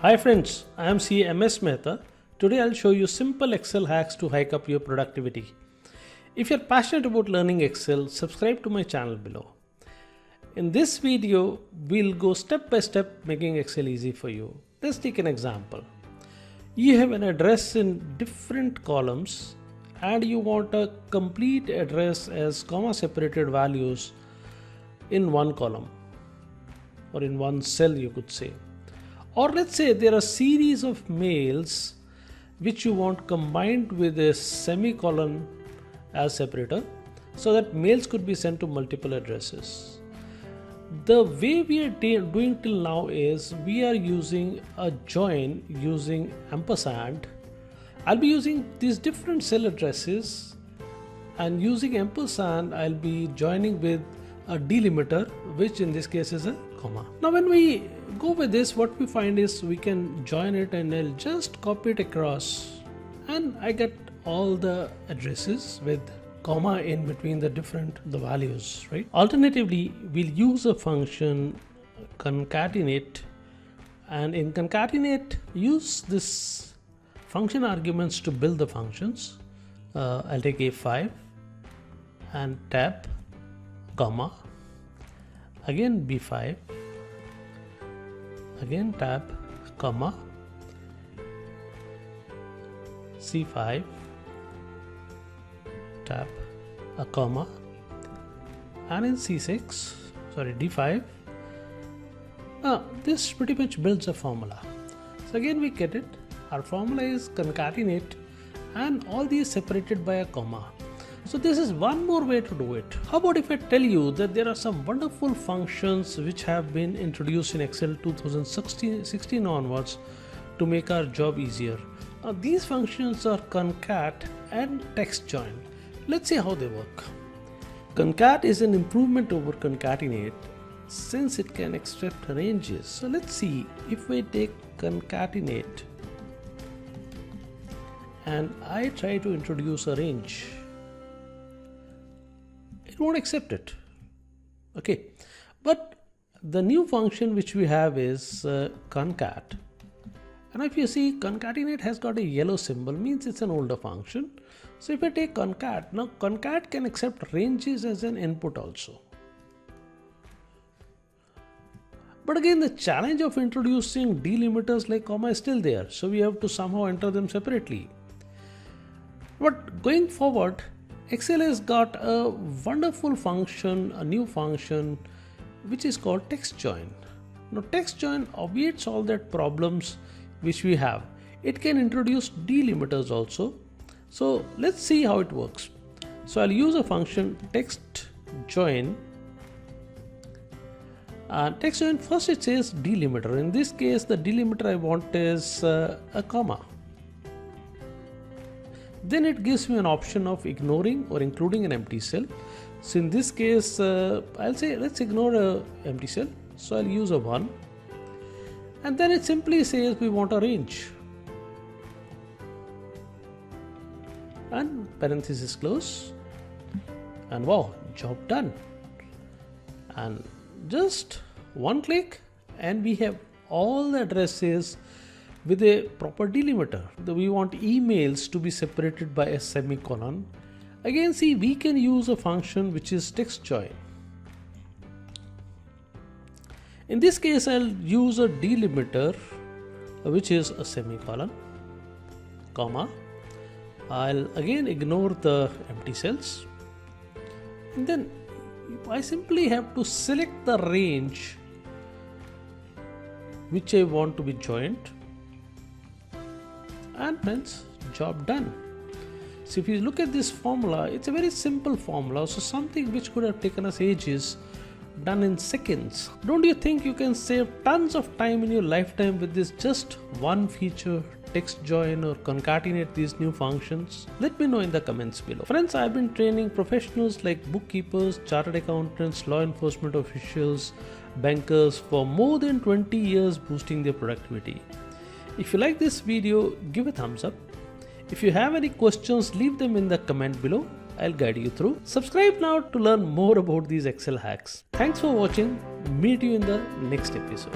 Hi friends, I am CMS Mehta. Today I'll show you simple Excel hacks to hike up your productivity. If you're passionate about learning Excel, subscribe to my channel below. In this video, we'll go step by step making Excel easy for you. Let's take an example. You have an address in different columns and you want a complete address as comma separated values in one column or in one cell, you could say. Or let's say there are a series of mails which you want combined with a semicolon as separator so that mails could be sent to multiple addresses. The way we are doing till now is we are using a join using ampersand. I'll be using these different cell addresses, and using ampersand I'll be joining with a delimiter, which in this case is a comma. Now when we go with this, what we find is we can join it and I'll just copy it across and I get all the addresses with comma in between the values, right? Alternatively, we'll use a function concatenate, and in concatenate use this function arguments to build the functions. I'll take A5 and tab comma, again B5, again tab comma, C5, tab a comma, and in D5. This pretty much builds a formula. So again we get it. Our formula is concatenate and all these separated by a comma. So this is one more way to do it. How about if I tell you that there are some wonderful functions which have been introduced in Excel 2016 onwards to make our job easier. These functions are concat and text join. Let's see how they work. Concat is an improvement over concatenate since it can extract ranges. So let's see if we take concatenate and I try to introduce a range. It won't accept it. Okay, but the new function which we have is concat, and if you see concatenate has got a yellow symbol, means it's an older function. So if I take concat, now concat can accept ranges as an input also. But again, the challenge of introducing delimiters like comma is still there, so we have to somehow enter them separately. But going forward, Excel has got a wonderful function, a new function, which is called text join. Now text join obviates all that problems which we have. It can introduce delimiters also. So let's see how it works. So I'll use a function text join. Text join, first it says delimiter. In this case, the delimiter I want is a comma. Then it gives me an option of ignoring or including an empty cell. So in this case, I'll say let's ignore an empty cell. So I'll use a 1. And then it simply says we want a range. And parenthesis close. And wow, job done. And just one click and we have all the addresses with a proper delimiter. We want emails to be separated by a semicolon. Again, see, we can use a function which is text join. In this case, I'll use a delimiter which is a semicolon, comma. I'll again ignore the empty cells. And then I simply have to select the range which I want to be joined. And hence job done. So if you look at this formula, it's a very simple formula. So something which could have taken us ages, done in seconds. Don't you think you can save tons of time in your lifetime with this just one feature, text join or concatenate these new functions? Let me know in the comments below. Friends, I've been training professionals like bookkeepers, chartered accountants, law enforcement officials, bankers for more than 20 years, boosting their productivity. If you like this video, give a thumbs up. If you have any questions, leave them in the comment below. I'll guide you through. Subscribe now to learn more about these Excel hacks. Thanks for watching. Meet you in the next episode.